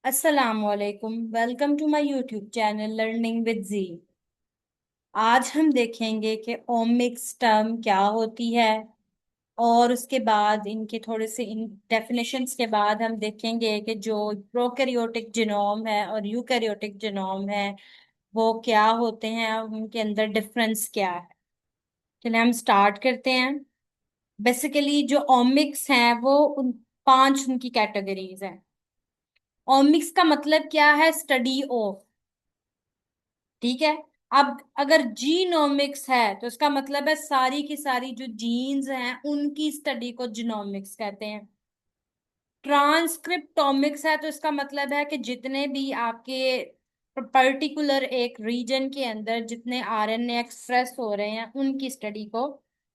अस्सलामुअलैकुम। Welcome to my YouTube channel learning with G. आज हम देखेंगे कि ओमिक्स टर्म क्या होती है, और उसके बाद इनके थोड़े से इन डेफिनेशंस के बाद हम देखेंगे कि जो प्रोकैरियोटिक जीनोम है और यूकैरियोटिक जीनोम है वो क्या होते हैं और उनके अंदर डिफरेंस क्या है। चलिए हम स्टार्ट करते हैं। बेसिकली जो ओमिक्स हैं वो उन पांच उनकी कैटेगरीज हैं। ओमिक्स का मतलब क्या है? Study of. ठीक है। अब अगर जीनोमिक्स है तो इसका मतलब है सारी की सारी जो जीन्स हैं उनकी स्टडी को जीनोमिक्स कहते हैं। ट्रांसक्रिप्टोमिक्स है तो इसका मतलब है कि जितने भी आपके पर्टिकुलर एक रीजन के अंदर जितने आरएनए एक्सप्रेस हो रहे हैं उनकी स्टडी को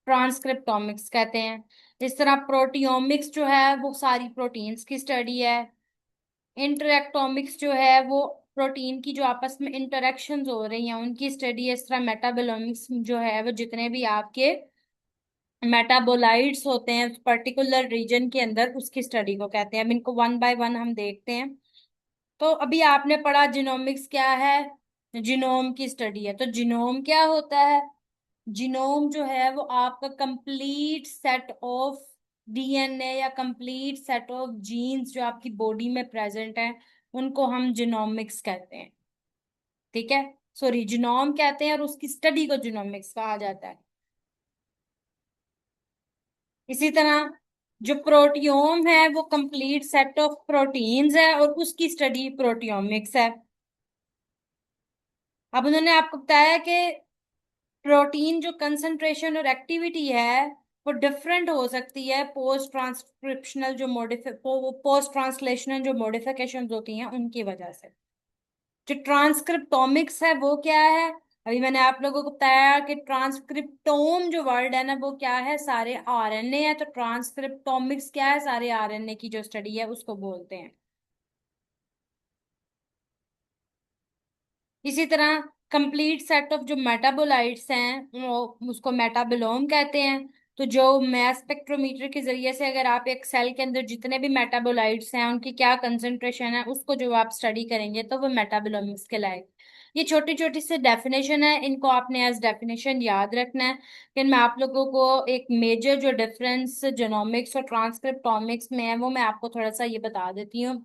ट्रांसक्रिप्टोमिक्स कहते हैं। इस तरह प्रोटियोमिक्स जो है वो सारी प्रोटीन्स की स्टडी है। इंटरेक्टोमिक्स जो है वो प्रोटीन की जो आपस में इंटरेक्शंस हो रही हैं उनकी स्टडी है। इस तरह मेटाबोलोमिक्स जो है वो जितने भी आपके मेटाबोलाइट्स होते हैं पर्टिकुलर रीजन के अंदर उसकी स्टडी को कहते हैं। अब इनको वन बाय वन हम देखते हैं। तो अभी आपने पढ़ा जीनोमिक्स क्या है? जीनोम की स्टडी है। तो जीनोम क्या होता है? जीनोम जो है वो आपका कंप्लीट सेट ऑफ डीएनए या कंप्लीट सेट ऑफ जीन्स जो आपकी बॉडी में प्रेजेंट है उनको हम जीनोमिक्स कहते हैं। ठीक है। सॉरी, जीनोम कहते हैं और उसकी स्टडी को जीनोमिक्स कहा जाता है। इसी तरह जो प्रोटियोम है वो कंप्लीट सेट ऑफ प्रोटीन्स है और उसकी स्टडी प्रोटियोमिक्स है। अब उन्होंने आपको बताया कि प्रोटीन जो कंसंट्रेशन और एक्टिविटी है वो डिफरेंट हो सकती है पोस्ट ट्रांसक्रिप्शनल जो पोस्ट ट्रांसलेशनल जो मॉडिफिकेशन होती हैं उनकी वजह से। जो ट्रांसक्रिप्टोमिक्स है वो क्या है? अभी मैंने आप लोगों को बताया कि ट्रांसक्रिप्टोम जो वर्ड है ना वो क्या है? सारे आरएनए है। तो ट्रांसक्रिप्टोमिक्स क्या है? सारे आरएनए की जो स्टडी है उसको बोलते हैं। इसी तरह कंप्लीट सेट ऑफ जो मेटाबोलाइट्स हैं वो उसको मेटाबोलोम कहते हैं। तो जो मास स्पेक्ट्रोमीटर के जरिए से अगर आप एक सेल के अंदर जितने भी मेटाबोलाइट्स हैं उनकी क्या कंसंट्रेशन है उसको जो आप स्टडी करेंगे तो वो मेटाबोलोमिक्स कहलाएगा। ये छोटी छोटी सी डेफिनेशन है, इनको आपने एज डेफिनेशन याद रखना है। लेकिन मैं आप लोगों को एक मेजर जो डिफरेंस जेनोमिक्स और ट्रांसक्रिप्टोमिक्स में है वो मैं आपको थोड़ा सा ये बता देती हूँ।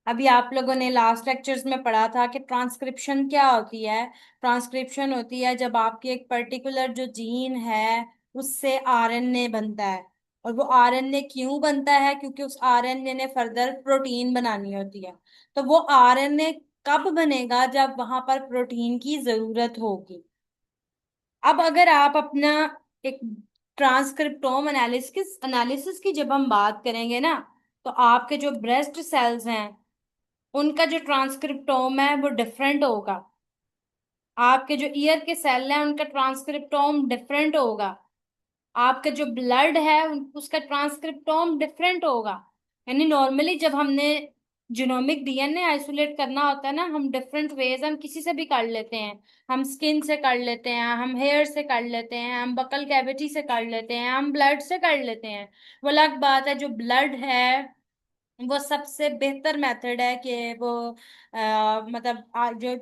अभी आप लोगों ने लास्ट लेक्चर्स में पढ़ा था कि ट्रांसक्रिप्शन क्या होती है। ट्रांसक्रिप्शन होती है जब आपकी एक पर्टिकुलर जो जीन है उससे आरएनए बनता है। और वो आरएनए क्यों बनता है? क्योंकि उस आरएनए ने फर्दर प्रोटीन बनानी होती है। तो वो आरएनए कब बनेगा? जब वहां पर प्रोटीन की जरूरत होगी। अब अगर आप अपना एक ट्रांसक्रिप्टोम एनालिसिस एनालिसिस की जब हम बात करेंगे ना तो आपके जो ब्रेस्ट सेल्स हैं उनका जो ट्रांसक्रिप्टोम है वो डिफरेंट होगा। आपके जो ईयर के सेल हैं उनका ट्रांसक्रिप्टोम डिफरेंट होगा। आपका जो ब्लड है उसका ट्रांसक्रिप्टोम डिफरेंट होगा। यानी नॉर्मली जब हमने जीनोमिक डीएनए आइसोलेट करना होता है ना हम डिफरेंट वेज हम किसी से भी कर लेते हैं। हम स्किन से कर लेते हैं, हम हेयर से कर लेते हैं, हम बकल कैविटी से कर लेते हैं, हम ब्लड से कर लेते हैं। वो अलग बात है। जो ब्लड है वो सबसे बेहतर मेथड है कि वो मतलब जो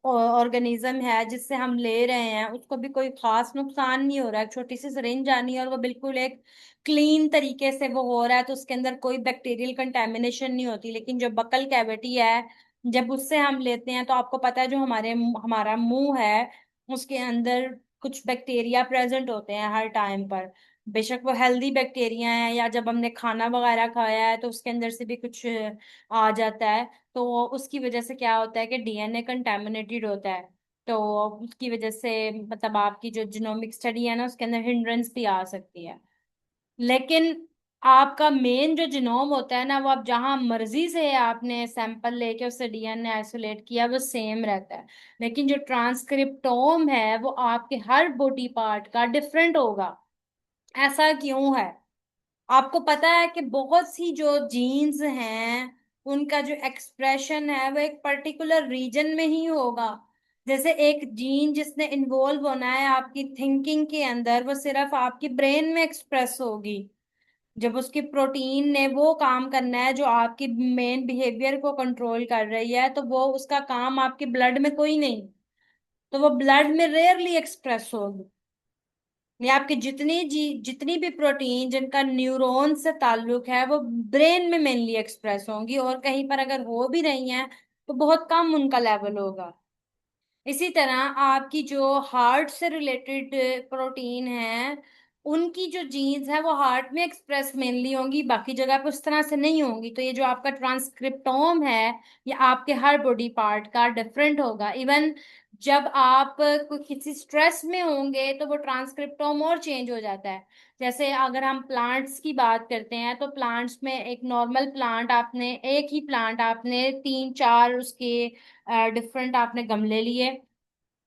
ऑर्गेनिज्म है जिससे हम ले रहे हैं उसको भी कोई खास नुकसान नहीं हो रहा है। छोटी सी सिरिंज आनी है और वो बिल्कुल एक क्लीन तरीके से वो हो रहा है तो उसके अंदर कोई बैक्टीरियल कंटेमिनेशन नहीं होती। लेकिन जो बकल कैविटी है जब उससे हम लेते हैं तो आपको पता है जो हमारा मुंह है उसके अंदर कुछ बैक्टीरिया प्रेजेंट होते हैं हर टाइम पर। बेशक वो हेल्दी बैक्टीरिया है या जब हमने खाना वगैरह खाया है तो उसके अंदर से भी कुछ आ जाता है। तो उसकी वजह से क्या होता है कि डीएनए कंटेमिनेटेड होता है। तो उसकी वजह से मतलब आपकी जो जीनोमिक स्टडी है ना उसके अंदर हिंड्रेंस भी आ सकती है। लेकिन आपका मेन जो जीनोम होता है ना वो आप जहां मर्जी से आपने सैंपल लेके उससे डीएनए आइसोलेट किया वो सेम रहता है। लेकिन जो ट्रांसक्रिप्टोम है वो आपके हर बॉडी पार्ट का डिफरेंट होगा। ऐसा क्यों है? आपको पता है कि बहुत सी जो जीन्स हैं उनका जो एक्सप्रेशन है वो एक पर्टिकुलर रीजन में ही होगा। जैसे एक जीन जिसने इन्वॉल्व होना है आपकी थिंकिंग के अंदर वो सिर्फ आपकी ब्रेन में एक्सप्रेस होगी। जब उसकी प्रोटीन ने वो काम करना है जो आपकी मेन बिहेवियर को कंट्रोल कर रही है, तो वो उसका काम आपके ब्लड में कोई नहीं, तो वो ब्लड में रेयरली एक्सप्रेस होगी। ये आपकी जितनी भी प्रोटीन जिनका न्यूरॉन से ताल्लुक है वो ब्रेन में मेनली एक्सप्रेस होंगी, और कहीं पर अगर हो भी रही हैं तो बहुत कम उनका लेवल होगा। इसी तरह आपकी जो हार्ट से रिलेटेड प्रोटीन है, उनकी जो जीन्स है वो हार्ट में एक्सप्रेस मेनली होंगी, बाकी जगह पे उस तरह से नहीं होंगी। तो ये जो आपका ट्रांसक्रिप्टोम है, ये आपके हर बॉडी पार्ट का डिफरेंट होगा। इवन जब आप कोई किसी स्ट्रेस में होंगे तो वो ट्रांसक्रिप्टोम और चेंज हो जाता है। जैसे अगर हम प्लांट्स की बात करते हैं, तो प्लांट्स में एक नॉर्मल प्लांट आपने, एक ही प्लांट आपने तीन चार उसके डिफरेंट आपने गमले लिए।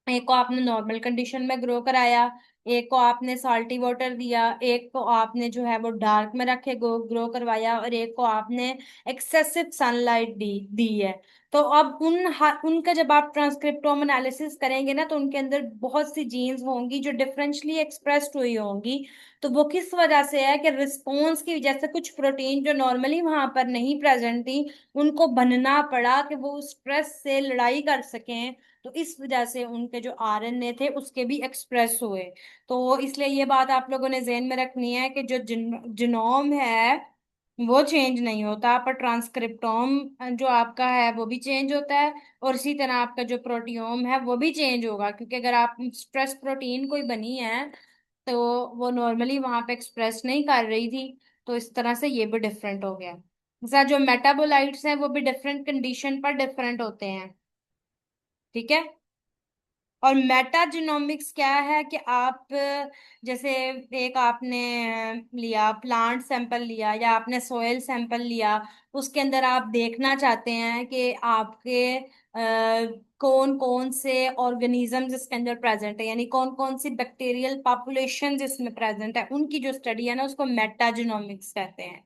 एक को आपने नॉर्मल कंडीशन में ग्रो कराया, एक को आपने साल्टी वाटर दिया, एक को आपने जो है वो डार्क में रखे ग्रो करवाया, और एक को आपने एक्सेसिव सनलाइट दी है। तो अब उनका जब आप ट्रांसक्रिप्टोम एनालिसिस करेंगे ना, तो उनके अंदर बहुत सी जीन्स होंगी जो डिफरेंशियली एक्सप्रेस्ड हुई होंगी। तो वो किस वजह से है कि रिस्पॉन्स की वजह से कुछ प्रोटीन जो नॉर्मली वहां पर नहीं प्रेजेंट थी, उनको बनना पड़ा कि वो स्ट्रेस से लड़ाई कर सकें। तो इस वजह से उनके जो आरएनए थे उसके भी एक्सप्रेस हुए। तो इसलिए ये बात आप लोगों ने ध्यान में रखनी है कि जो जिनोम है वो चेंज नहीं होता, पर ट्रांसक्रिप्टोम जो आपका है वो भी चेंज होता है। और इसी तरह आपका जो प्रोटियोम है वो भी चेंज होगा, क्योंकि अगर आप स्ट्रेस प्रोटीन कोई बनी है तो वो नॉर्मली वहां पे एक्सप्रेस नहीं कर रही थी। तो इस तरह से ये भी डिफरेंट हो गया। जैसा जो मेटाबोलाइट्स हैं वो भी डिफरेंट कंडीशन पर डिफरेंट होते हैं। ठीक है। और मेटाजिनोमिक्स क्या है कि आप जैसे एक आपने लिया प्लांट सैंपल लिया या आपने सॉइल सैंपल लिया, उसके अंदर आप देखना चाहते हैं कि आपके कौन कौन से ऑर्गेनिजम्स इसके अंदर प्रेजेंट है, यानी कौन कौन सी बैक्टीरियल पॉपुलेशन इसमें प्रेजेंट है, उनकी जो स्टडी है ना उसको मेटाजिनोमिक्स कहते हैं।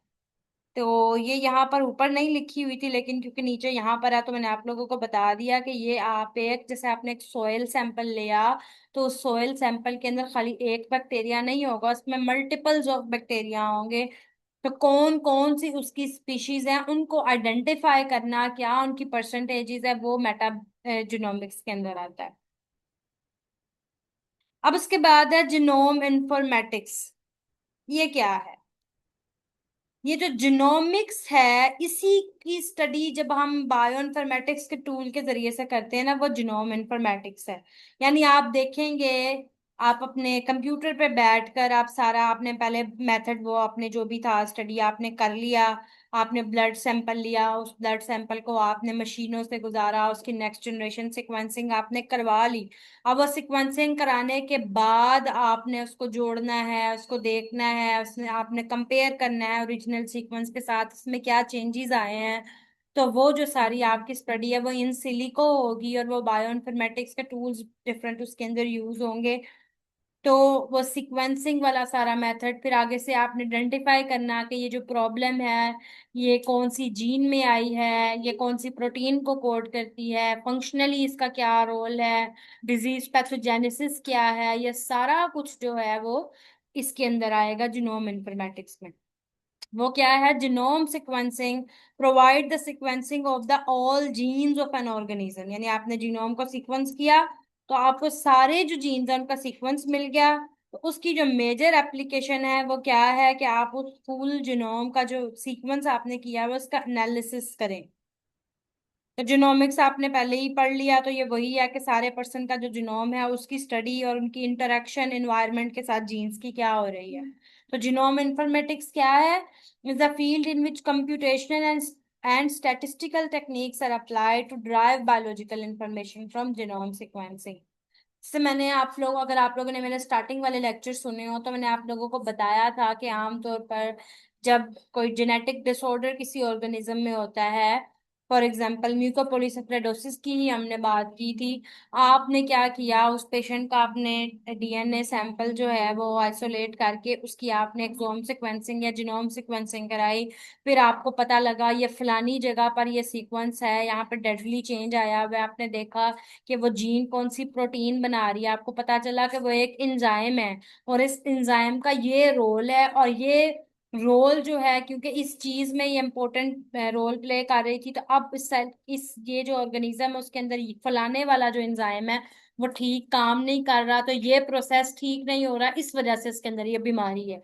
तो ये यहाँ पर ऊपर नहीं लिखी हुई थी, लेकिन क्योंकि नीचे यहाँ पर है तो मैंने आप लोगों को बता दिया कि ये आप एक, जैसे आपने एक सोयल सैंपल लिया, तो उस सोयल सैंपल के अंदर खाली एक बैक्टीरिया नहीं होगा, उसमें मल्टीपल्स ऑफ बैक्टीरिया होंगे। तो कौन कौन सी उसकी स्पीशीज है उनको आइडेंटिफाई करना, क्या उनकी परसेंटेजेस है, वो मेटा जिनोमिक्स के अंदर आता है। अब उसके बाद है जिनोम इन्फॉर्मेटिक्स। ये क्या है? ये जो जिनोमिक्स है, इसी की स्टडी जब हम बायो इन्फॉर्मेटिक्स के टूल के जरिए से करते हैं ना, वो जिनोम इन्फॉर्मेटिक्स है। यानी आप देखेंगे, आप अपने कंप्यूटर पे बैठकर आप सारा, आपने पहले मेथड वो आपने जो भी था स्टडी आपने कर लिया। आपने ब्लड सैंपल लिया, उस ब्लड सैंपल को आपने मशीनों से गुजारा, उसकी नेक्स्ट जनरेशन सिक्वेंसिंग आपने करवा ली। अब वो सिक्वेंसिंग कराने के बाद आपने उसको जोड़ना है, उसको देखना है, उसने आपने कंपेयर करना है ओरिजिनल सीक्वेंस के साथ उसमें क्या चेंजेस आए हैं। तो वो जो सारी आपकी स्टडी है वो इन सिलिको होगी, और वो बायोइन्फॉर्मेटिक्स के टूल्स डिफरेंट उसके अंदर यूज होंगे। तो वो सीक्वेंसिंग वाला सारा मेथड, फिर आगे से आपने आइडेंटिफाई करना कि ये जो प्रॉब्लम है ये कौन सी जीन में आई है, ये कौन सी प्रोटीन को कोड करती है, फंक्शनली इसका क्या रोल है, डिजीज पैथोजेनेसिस क्या है, ये सारा कुछ जो है वो इसके अंदर आएगा जिनोम इन्फॉर्मेटिक्स में। वो क्या है? Genome sequencing provide the sequencing of the all jeans of an organism. यानी आपने जीनोम को सीक्वेंस किया तो आपको सारे जो जीन्स हैं उनका सीक्वेंस मिल गया। तो उसकी जो मेजर एप्लीकेशन है वो क्या है कि आप उस फुल जिनोम का जो सीक्वेंस आपने किया है उसका एनालिसिस करें। तो जिनोमिक्स आपने पहले ही पढ़ लिया, तो ये वही है कि सारे पर्सन का जो जिनोम है उसकी स्टडी और उनकी इंटरेक्शन एनवायरनमेंट के साथ जीन्स की क्या हो रही है। तो जिनोम इन्फॉर्मेटिक्स क्या है? Is a field in which computational and statistical techniques are applied to derive biological information from genome sequencing। जैसे मैंने आप लोग, अगर आप लोगों ने मेरे स्टार्टिंग वाले लेक्चर सुने हो तो मैंने आप लोगों को बताया था कि आमतौर पर जब कोई जेनेटिक डिसऑर्डर किसी ऑर्गेनिज्म में होता है, फॉर एग्जांपल म्यूकोपॉलीसेक्रेडोसिस की ही हमने बात की थी। आपने क्या किया, उस पेशेंट का आपने डीएनए सैंपल जो है वो आइसोलेट करके उसकी आपने एक्सोम सिक्वेंसिंग या जीनोम सिक्वेंसिंग कराई। फिर आपको पता लगा ये फलानी जगह पर ये सीक्वेंस है, यहाँ पर डेडली चेंज आया हुआ है, आपने देखा कि वो जीन कौन सी प्रोटीन बना रही है, आपको पता चला कि वो एक एंजाइम है और इस एंजाइम का ये रोल है, और ये रोल जो है, क्योंकि इस चीज में ये इम्पोर्टेंट रोल प्ले कर रही थी, तो अब इस सेल, इस ये जो ऑर्गेनिज्म है उसके अंदर ये फलाने वाला जो एंजाइम है वो ठीक काम नहीं कर रहा, तो ये प्रोसेस ठीक नहीं हो रहा, इस वजह से इसके अंदर ये बीमारी है।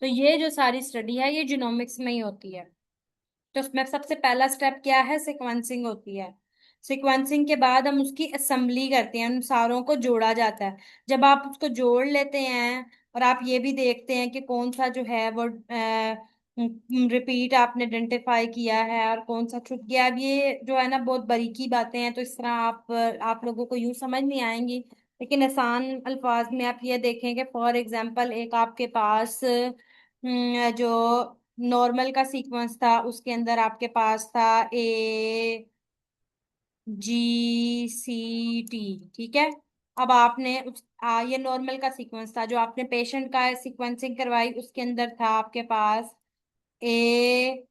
तो ये जो सारी स्टडी है ये जीनोमिक्स में ही होती है। तो उसमें सबसे पहला स्टेप क्या है, सिक्वेंसिंग होती है। सिक्वेंसिंग के बाद हम उसकी असेंबली करते हैं, उन सारों को जोड़ा जाता है। जब आप उसको जोड़ लेते हैं और आप ये भी देखते हैं कि कौन सा जो है वो रिपीट आपने आइडेंटिफाई किया है और कौन सा छूट गया। अब ये जो है ना बहुत बारीकी बातें हैं, तो इस तरह आप लोगों को यूं समझ नहीं आएंगी, लेकिन आसान अल्फाज में आप ये देखें कि फॉर एग्जांपल एक आपके पास जो नॉर्मल का सीक्वेंस था उसके अंदर आपके पास था AGCT, ठीक है। अब आपने ये नॉर्मल का सीक्वेंस था, जो आपने पेशेंट का सीक्वेंसिंग करवाई उसके अंदर था आपके पास ACCT।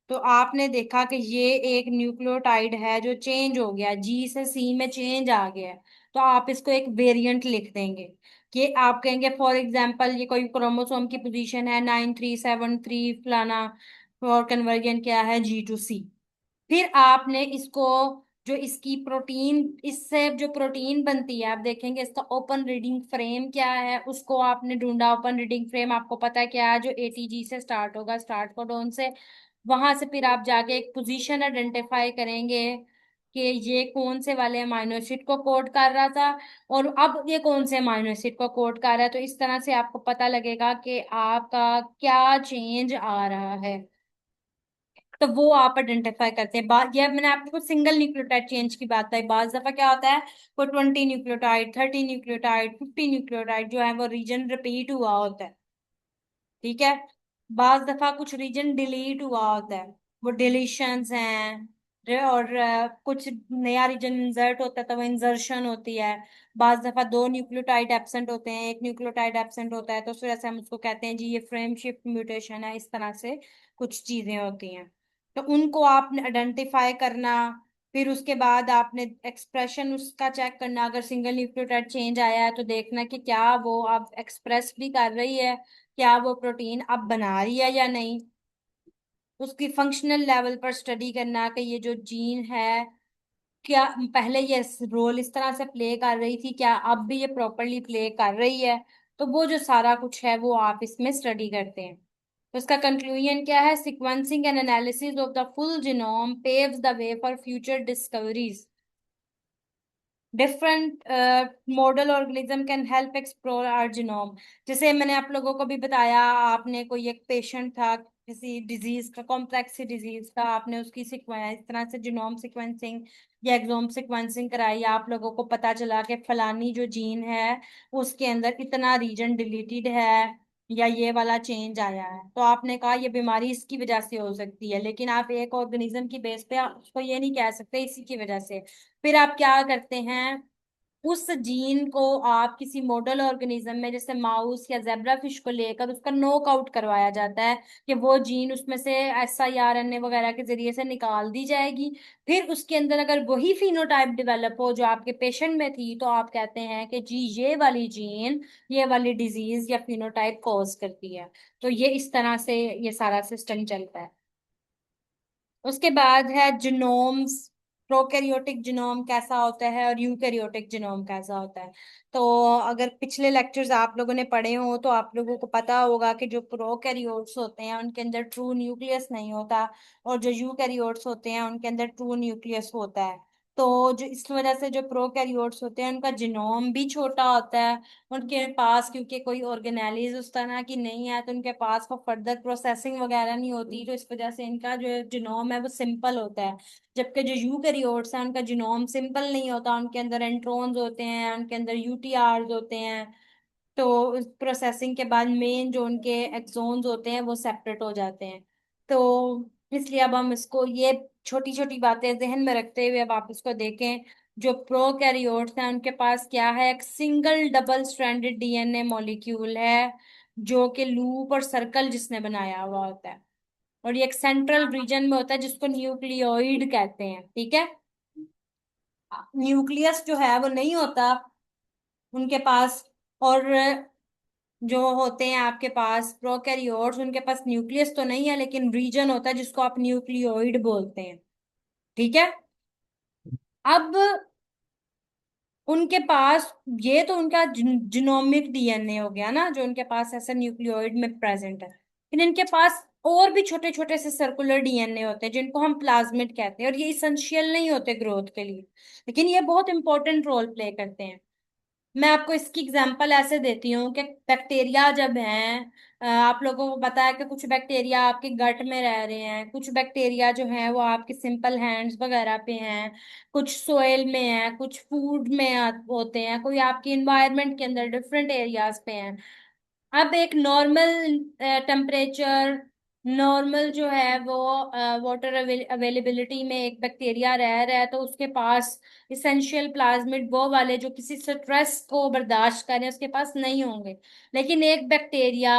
तो आपने देखा कि ये एक न्यूक्लियोटाइड है जो चेंज हो गया, जी से सी में चेंज आ गया है। तो आप इसको एक वेरिएंट लिख देंगे कि आप कहेंगे फॉर एग्जांपल ये कोई क्रोमोसोम की पोजीशन है 9373 फलाना, और कन्वर्जन क्या है G to C। फिर आपने इसको, जो इसकी प्रोटीन, इससे जो प्रोटीन बनती है आप देखेंगे इसका ओपन रीडिंग फ्रेम क्या है, उसको आपने ढूंढा। ओपन रीडिंग फ्रेम आपको पता है क्या है, जो ATG से स्टार्ट होगा, स्टार्ट कोडोन से। वहां से फिर आप जाके एक पोजीशन आइडेंटिफाई करेंगे कि ये कौन से वाले अमाइनो एसिड को कोड कर रहा था और अब ये कौन से अमाइनो एसिड को कोड कर रहा है। तो इस तरह से आपको पता लगेगा कि आपका क्या चेंज आ रहा है, तो वो आप आइडेंटिफाई करते हैं। ये मैंने आपको सिंगल न्यूक्लियोटाइड चेंज की बात है। बाज दफा क्या होता है, वो 20 न्यूक्लियोटाइड, 30 न्यूक्लियोटाइड, 50 न्यूक्लियोटाइड जो है वो रीजन रिपीट हुआ होता है, ठीक है। बाज दफा कुछ रीजन डिलीट हुआ होता है, वो डिलीशंस हैं। और कुछ नया रीजन इंसर्ट होता है तो वो इंसर्शन होती है। बाज दफा दो न्यूक्लियोटाइड एब्सेंट होते हैं, एक न्यूक्लियोटाइड एब्सेंट होता है, तो उस वजह से हम उसको कहते हैं जी ये फ्रेम शिफ्ट म्यूटेशन है। इस तरह से कुछ चीजें होती हैं, तो उनको आपने आइडेंटिफाई करना। फिर उसके बाद आपने एक्सप्रेशन उसका चेक करना, अगर सिंगल न्यूक्लियोटाइड चेंज आया है तो देखना कि क्या वो आप एक्सप्रेस भी कर रही है, क्या वो प्रोटीन अब बना रही है या नहीं। उसकी फंक्शनल लेवल पर स्टडी करना कि ये जो जीन है, क्या पहले ये रोल इस तरह से प्ले कर रही थी, क्या अब भी ये प्रॉपरली प्ले कर रही है। तो वो जो सारा कुछ है वो आप इसमें स्टडी करते हैं। तो इसका कंक्लूजन क्या है, sequencing and analysis of the full genome paves the way for future discoveries. Different model organism can help explore our genome. जैसे मैंने आप लोगों को भी बताया, आपने कोई एक पेशेंट था किसी डिजीज का, कॉम्प्लेक्स सी डिजीज का, आपने उसकी इस तरह से जीनोम सीक्वेंसिंग या एक्सोम सीक्वेंसिंग कराई, आप लोगों को पता चला कि फलानी जो जीन है उसके अंदर इतना रीजन डिलीटेड है या ये वाला चेंज आया है, तो आपने कहा ये बीमारी इसकी वजह से हो सकती है, लेकिन आप एक ऑर्गेनिज्म की बेस पे आप उसको ये नहीं कह सकते इसी की वजह से। फिर आप क्या करते हैं, उस जीन को आप किसी मॉडल ऑर्गेनिज्म में जैसे माउस या जेब्रा फिश को लेकर उसका नॉकआउट करवाया जाता है कि वो जीन उसमें से SIRNA वगैरह के जरिए से निकाल दी जाएगी। फिर उसके अंदर अगर वही फिनोटाइप डेवलप हो जो आपके पेशेंट में थी, तो आप कहते हैं कि जी ये वाली जीन ये वाली डिजीज या फिनोटाइप कॉज करती है। तो ये इस तरह से ये सारा सिस्टम चलता है। उसके बाद है जिनोम्स। प्रोकैरियोटिक जिनोम कैसा होता है और यूकैरियोटिक जिनोम कैसा होता है। तो अगर पिछले लेक्चर्स आप लोगों ने पढ़े हो तो आप लोगों को पता होगा कि जो प्रोकैरियोट्स होते हैं उनके अंदर ट्रू न्यूक्लियस नहीं होता, और जो यूकैरियोट्स होते हैं उनके अंदर ट्रू न्यूक्लियस होता है। तो जो इस वजह से जो प्रोकैरियोट्स होते हैं उनका जिनोम भी छोटा होता है। उनके पास क्योंकि कोई ऑर्गेनेलिज उस तरह की नहीं है, तो उनके पास वो फर्दर प्रोसेसिंग वगैरह नहीं होती, तो इस वजह से इनका जो जिनोम है वो सिंपल होता है। जबकि जो यूकैरियोट्स हैं उनका जिनोम सिंपल नहीं होता, उनके अंदर एंट्रोन्स होते हैं, उनके अंदर UTRs होते हैं। तो प्रोसेसिंग के बाद मेन जो उनके एक्सोन्स होते हैं वो सेपरेट हो जाते हैं। तो इसलिए अब हम इसको ये छोटी छोटी बातें ध्यान में रखते हुए अब आप इसको देखें। जो प्रोकैरियोट्स हैं उनके पास क्या है, एक single double stranded DNA molecule है जो कि लूप और सर्कल जिसने बनाया हुआ होता है, और ये एक सेंट्रल रीजन में होता है जिसको न्यूक्लियोइड कहते हैं, ठीक है। न्यूक्लियस जो है वो नहीं होता उनके पास। और जो होते हैं आपके पास प्रोकैरियोट्स, उनके पास न्यूक्लियस तो नहीं है लेकिन रीजन होता है जिसको आप न्यूक्लियोइड बोलते हैं। ठीक है। अब उनके पास, ये तो उनका जिनोमिक डीएनए हो गया ना, जो उनके पास ऐसा न्यूक्लियोइड में प्रेजेंट है। लेकिन इनके पास और भी छोटे छोटे से सर्कुलर डीएनए होते हैं जिनको हम प्लाज्मिड कहते हैं, और ये इसेंशियल नहीं होते ग्रोथ के लिए, लेकिन ये बहुत इंपॉर्टेंट रोल प्ले करते हैं। मैं आपको इसकी एग्जांपल ऐसे देती हूँ कि बैक्टीरिया जब हैं, आप लोगों को पता है कि कुछ बैक्टीरिया आपके गट में रह रहे हैं, कुछ बैक्टीरिया जो हैं वो आपके सिंपल हैंड्स वगैरह पे हैं, कुछ सोयल में हैं, कुछ फूड में होते हैं, कोई आपकी इन्वायरमेंट के अंदर डिफरेंट एरियाज पे हैं। अब एक नॉर्मल टेम्परेचर, नॉर्मल जो है वो वाटर अवेलेबिलिटी में एक बैक्टीरिया रह रहा है, तो उसके पास इसेंशियल प्लाज्मिड वो वाले जो किसी स्ट्रेस को बर्दाश्त करें उसके पास नहीं होंगे। लेकिन एक बैक्टीरिया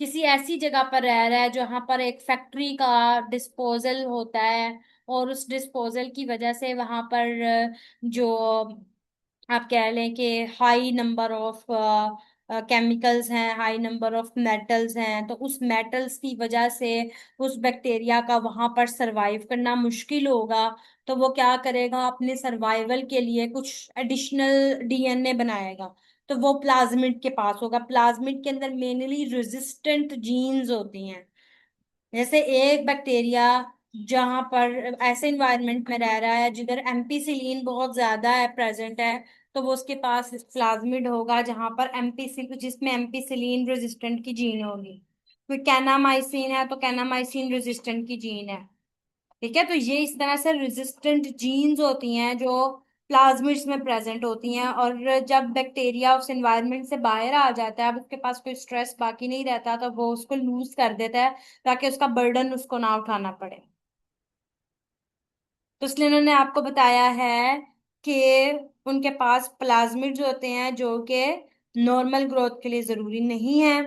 किसी ऐसी जगह पर रह रहा है जहां पर एक फैक्ट्री का डिस्पोजल होता है, और उस डिस्पोजल की वजह से वहां पर जो आप कह लें कि हाई नंबर ऑफ केमिकल्स हैं, हाई नंबर ऑफ मेटल्स हैं, तो उस मेटल्स की वजह से उस बैक्टीरिया का वहां पर सरवाइव करना मुश्किल होगा। तो वो क्या करेगा, अपने सर्वाइवल के लिए कुछ एडिशनल डीएनए बनाएगा। तो वो प्लाज्मिड के पास होगा। प्लाज्मिड के अंदर मेनली रेजिस्टेंट जीन्स होती हैं। जैसे एक बैक्टीरिया जहां पर ऐसे इन्वायरमेंट में रह रहा है जिधर एम्पीसिलिन बहुत ज्यादा है, प्रेजेंट है, तो वो उसके पास प्लाज्मिड होगा जहां पर एम्पीसिल जिसमें एम्पीसिलिन रेजिस्टेंट की जीन होगी। कोई कैनामाइसिन है तो कैनामाइसिन रेजिस्टेंट की जीन है। ठीक है। तो ये इस तरह से रेजिस्टेंट जीन्स होती हैं जो प्लाज्मिड्स में प्रेजेंट होती हैं, और जब बैक्टीरिया उस एनवायरनमेंट से बाहर आ जाता है, अब उसके पास कोई स्ट्रेस बाकी नहीं रहता, तो वो उसको लूज कर देता है ताकि उसका बर्डन उसको ना उठाना पड़े। तो इसलिए उन्होंने आपको बताया है कि उनके पास प्लाज्मिड्स होते हैं जो कि नॉर्मल ग्रोथ के लिए जरूरी नहीं है।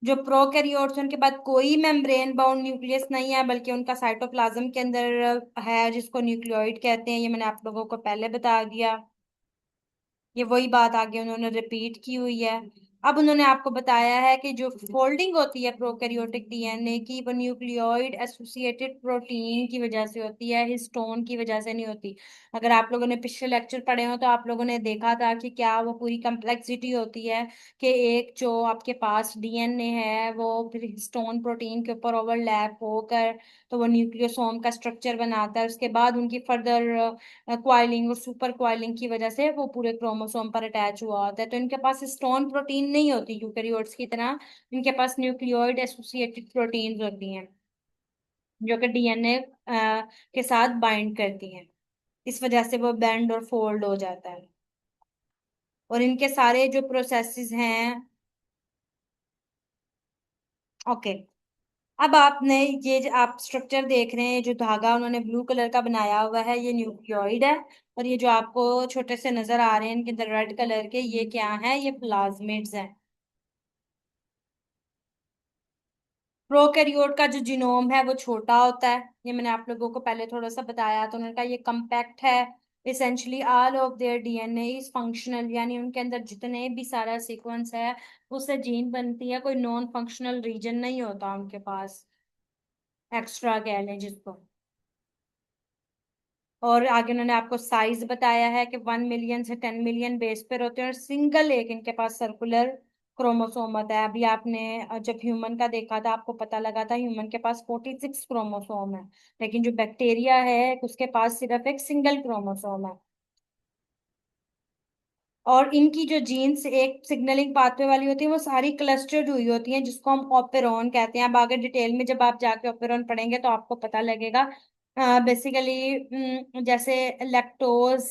जो प्रोकैरियोट्स, उनके पास कोई मेम्ब्रेन बाउंड न्यूक्लियस नहीं है, बल्कि उनका साइटोप्लाज्म के अंदर है जिसको न्यूक्लियोइड कहते हैं। ये मैंने आप लोगों को पहले बता दिया। ये वही बात आगे उन्होंने रिपीट की हुई है। अब उन्होंने आपको बताया है कि जो फोल्डिंग होती है प्रोकैरियोटिक डीएनए की, वो न्यूक्लियोइड एसोसिएटेड प्रोटीन की वजह से होती है, हिस्टोन की वजह से नहीं होती। अगर आप लोगों ने पिछले लेक्चर पढ़े हो तो आप लोगों ने देखा था कि क्या वो पूरी कम्प्लेक्सिटी होती है कि एक जो आपके पास डीएनए है वो फिर हिस्टोन प्रोटीन के ऊपर ओवरलैप होकर तो वो न्यूक्लियोसोम का स्ट्रक्चर बनाता है। उसके बाद उनकी फर्दर क्वाइलिंग और सुपर क्वाइलिंग की वजह से वो पूरे क्रोमोसोम पर अटैच हुआ होता है। तो इनके पास स्टोन प्रोटीन नहीं होती यूकेरियोट्स की तरह। इनके पास न्यूक्लियोइड एसोसिएटेड प्रोटीन्स होती हैं जो कि डीएनए के साथ बाइंड करती हैं। इस वजह से वो बेंड और फोल्ड हो जाता है। और इनके सारे जो प्रोसेसेस हैं, ओके। अब आपने ये जो आप स्ट्रक्चर देख रहे हैं, जो धागा उन्होंने ब्लू कलर का बनाया हुआ है, ये न्यूक्लियोइड है। और ये जो आपको छोटे से नजर आ रहे हैं इनके अंदर रेड कलर के, ये क्या है, ये प्लाज्मिड्स हैं। प्रोकैरियोट का जो जीनोम है वो छोटा होता है, ये मैंने आप लोगों को पहले थोड़ा सा बताया। तो उन्होंने कहा ये कम्पैक्ट है। Essentially all of their DNA is functional, यानी उनके अंदर जितने भी सारा सीक्वेंस है उससे जीन बनती है, कोई नॉन फंक्शनल रीजन नहीं होता उनके पास, एक्स्ट्रा कह लें जिसको। और आगे उन्होंने आपको साइज बताया है कि 1 मिलियन से 10 मिलियन बेस पेयर होते हैं, और सिंगल एक इनके पास सर्कुलर क्रोमोसोम होता है। अभी आपने जब ह्यूमन का देखा था आपको पता लगा था ह्यूमन के पास 46 क्रोमोसोम है, लेकिन जो बैक्टीरिया है उसके पास सिर्फ एक सिंगल क्रोमोसोम है। और इनकी जो जीन्स एक सिग्नलिंग पाथवे वाली होती है वो सारी क्लस्टर्ड हुई होती हैं जिसको हम ऑपेरॉन कहते हैं। अब आगे डिटेल में जब आप जाके ऑपेरॉन पढ़ेंगे तो आपको पता लगेगा। बेसिकली जैसे लैक्टोज,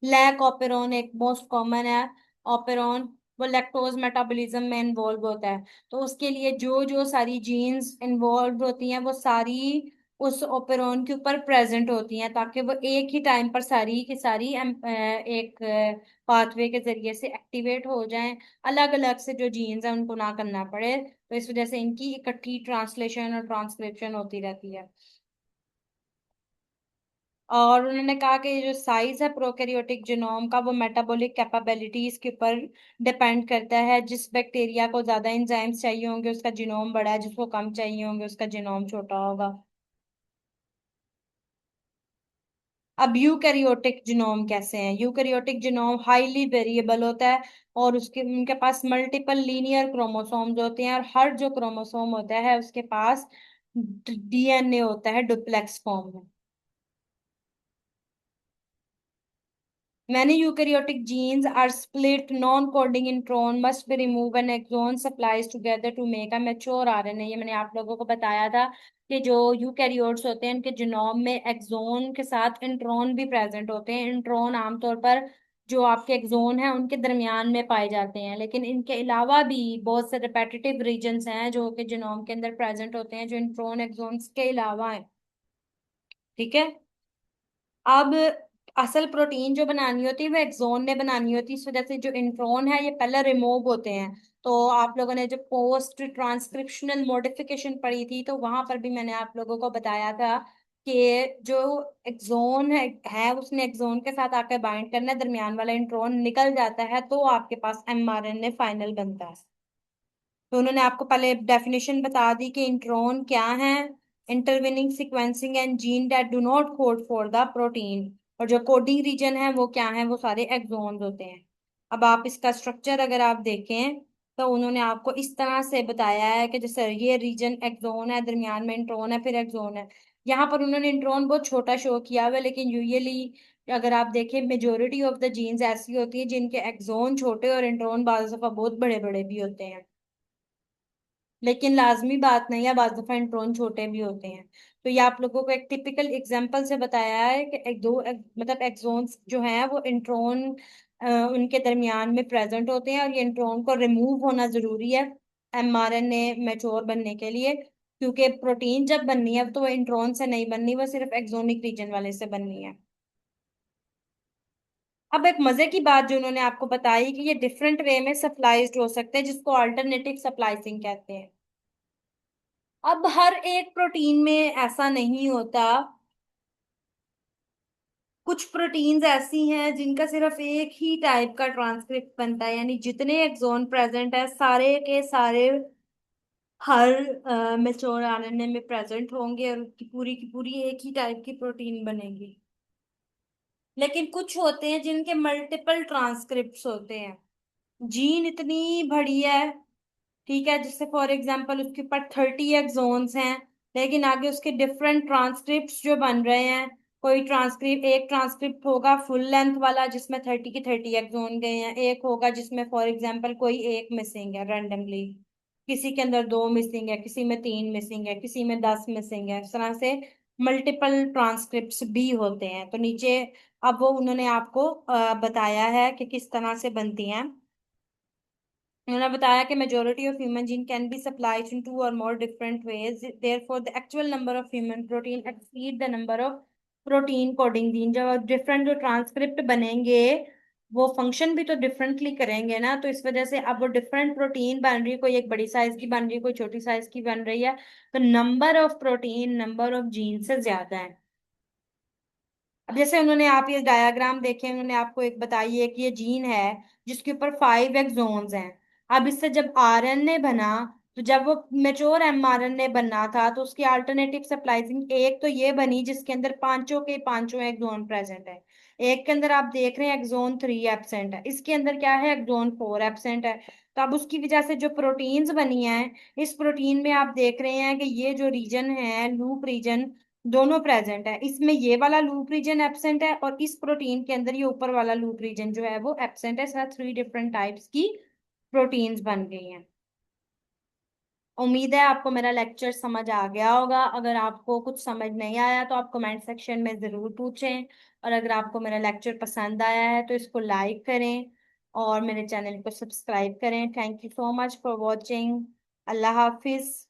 लैक ऑपेरॉन एक मोस्ट कॉमन है ऑपेरॉन, वो लैक्टोज मेटाबॉलिज्म में इन्वॉल्व होता है। तो उसके लिए जो जो सारी जीन्स इन्वॉल्व होती हैं वो सारी उस ओपेरॉन के ऊपर प्रेजेंट होती हैं, ताकि वो एक ही टाइम पर सारी की सारी एक पाथवे के जरिए से एक्टिवेट हो जाएं, अलग अलग से जो जीन्स हैं उनको ना करना पड़े। तो इस वजह से इनकी इकट्ठी ट्रांसलेशन और ट्रांसक्रिप्शन होती रहती है। और उन्होंने कहा कि ये जो साइज है प्रोकैरियोटिक जीनोम का वो मेटाबॉलिक कैपेबिलिटीज के ऊपर डिपेंड करता है। जिस बैक्टीरिया को ज्यादा एंजाइम्स चाहिए होंगे उसका जीनोम बड़ा है, जिसको कम चाहिए होंगे उसका जीनोम छोटा होगा। अब यूकैरियोटिक जीनोम कैसे हैं? यूकैरियोटिक जीनोम हाईली वेरिएबल होता है और उसके उनके पास मल्टीपल लीनियर क्रोमोसोम्स होते हैं, और हर जो क्रोमोसोम होता है उसके पास डीएनए होता है डुप्लेक्स फॉर्म में। Many eukaryotic genes are split. Non-coding intron must be removed when exon supplies together to make a mature RNA। ये मैंने आप लोगों को बताया था कि जो यूकैरियोट्स होते हैं उनके जीनोम में एक्सोन के साथ इंट्रॉन भी प्रेजेंट होते हैं। इंट्रॉन आमतौर पर जो आपके एक्सोन हैं उनके दरमियान में पाए जाते हैं, लेकिन इनके अलावा भी बहुत से रिपेटिटिव रीजन्स हैं जो कि जीनोम के अंदर प्रेजेंट होते हैं, जो इंट्रॉन एक्सोन्स के अलावा हैं। ठीक है। अब असल प्रोटीन जो बनानी होती है वो एक्सोन ने बनानी होती है, इस वजह से जो इंट्रॉन है ये पहले रिमूव होते हैं। तो आप लोगों ने जो पोस्ट ट्रांसक्रिप्शनल मॉडिफिकेशन पढ़ी थी तो वहां पर भी मैंने आप लोगों को बताया था कि जो एक्सोन है उसने एक्सोन के साथ आकर बाइंड करना है, दरमियान वाला इंट्रॉन निकल जाता है तो आपके पास एमआरएनए फाइनल बनता है। तो उन्होंने आपको पहले डेफिनेशन बता दी कि इंट्रॉन क्या है। Intervening sequencing and gene that do not code for the protein. और जो कोडिंग रीजन है वो क्या है? वो सारे एक्सोन्स होते हैं। अब आप इसका स्ट्रक्चर अगर आप देखें तो उन्होंने आपको इस तरह से बताया है कि जैसे ये रीजन एक्सोन है, दरमियान में इंट्रॉन है, फिर एक्सोन है। यहाँ पर उन्होंने इंट्रॉन बहुत छोटा शो किया हुआ है, लेकिन यूजुअली अगर आप देखें मेजोरिटी ऑफ द जीन्स ऐसी होती है जिनके एक्सोन छोटे और इंट्रॉन बाज दफा बहुत बड़े बड़े भी होते हैं। लेकिन लाजमी बात नहीं है, बाज दफा इंट्रोन छोटे भी होते हैं। तो ये आप लोगों को एक टिपिकल एग्जांपल से बताया है कि मतलब एक्सोन्स जो हैं वो इंट्रोन उनके दरमियान में प्रेजेंट होते हैं, और ये इंट्रोन को रिमूव होना जरूरी है एमआरएनए मैच्योर बनने के लिए। क्योंकि प्रोटीन जब बननी है तो वो इंट्रोन से नहीं बननी, वो सिर्फ एक्सोनिक रीजन वाले से बननी है। अब एक मजे की बात जो उन्होंने आपको बताई कि ये डिफरेंट वे में सप्लाइज्ड हो सकते हैं, जिसको अल्टरनेटिव सप्लाइसिंग कहते हैं। अब हर एक प्रोटीन में ऐसा नहीं होता। कुछ प्रोटीन्स ऐसी हैं जिनका सिर्फ एक ही टाइप का ट्रांसक्रिप्ट बनता है, यानी जितने एक्सोन प्रेजेंट है सारे के सारे हर मैच्योर आरएनए में प्रेजेंट होंगे और उसकी पूरी एक ही टाइप की प्रोटीन बनेगी। लेकिन कुछ होते हैं जिनके मल्टीपल ट्रांसक्रिप्ट्स होते हैं। जीन इतनी बड़ी है, ठीक है, जैसे फॉर एग्जांपल उसके ऊपर 30 एक्सोन्स हैं, लेकिन आगे उसके डिफरेंट ट्रांसक्रिप्ट्स जो बन रहे हैं। कोई ट्रांसक्रिप्ट एक ट्रांसक्रिप्ट होगा फुल लेंथ वाला जिसमें 30 के 30 एक्सोन गए हैं, एक होगा जिसमें फॉर एग्जांपल कोई एक मिसिंग है रैंडमली, किसी के अंदर दो मिसिंग है, किसी में तीन मिसिंग है, किसी में 10 मिसिंग है। इस तरह से मल्टीपल ट्रांसक्रिप्ट्स भी होते हैं। तो नीचे अब वो उन्होंने आपको बताया है कि किस तरह से बनती हैं। उन्होंने बताया कि majority of human gene can be supplied in two or more different ways. Therefore, the actual number of human protein exceed the number of protein coding gene। जब डिफरेंट जो ट्रांसक्रिप्ट बनेंगे वो फंक्शन भी तो डिफरेंटली करेंगे ना, तो इस वजह से अब वो डिफरेंट प्रोटीन बन रही है, कोई एक बड़ी साइज की बन रही है, कोई छोटी साइज की बन रही है। तो number of protein number of gene से ज्यादा है। अब जैसे उन्होंने आप ये डायग्राम देखे, उन्होंने आपको एक बताई है कि ये जीन है जिसके ऊपर 5 एक्सोन्स हैं। अब इससे जब आरएनए बना, तो जब वो मेच्योर एमआरएनए बनना था तो उसकी अल्टरनेटिव सप्लाइजिंग एक तो ये बनी जिसके अंदर पांचों के पांचों एक्सोन प्रेजेंट है। एक के अंदर आप देख रहे हैं एक्सोन 3 एब्सेंट है, इसके अंदर क्या है एक्सोन 4 एब्सेंट है। तो अब उसकी वजह से जो प्रोटीन्स बनी है, इस प्रोटीन में आप देख रहे हैं कि ये जो रीजन है लूप रीजन दोनों प्रेजेंट है। इसमें ये वाला लूप रीजन एब्सेंट है और इस प्रोटीन के अंदर ये ऊपर वाला लूप रीजन जो है वो एब्सेंट है। साथ 3 डिफरेंट टाइप्स की प्रोटीन्स बन गई हैं। उम्मीद है आपको मेरा लेक्चर समझ आ गया होगा। अगर आपको कुछ समझ नहीं आया तो आप कमेंट सेक्शन में ज़रूर पूछें, और अगर आपको मेरा लेक्चर पसंद आया है तो इसको लाइक करें और मेरे चैनल को सब्सक्राइब करें। Thank you so much for watching. अल्लाह हाफिज़।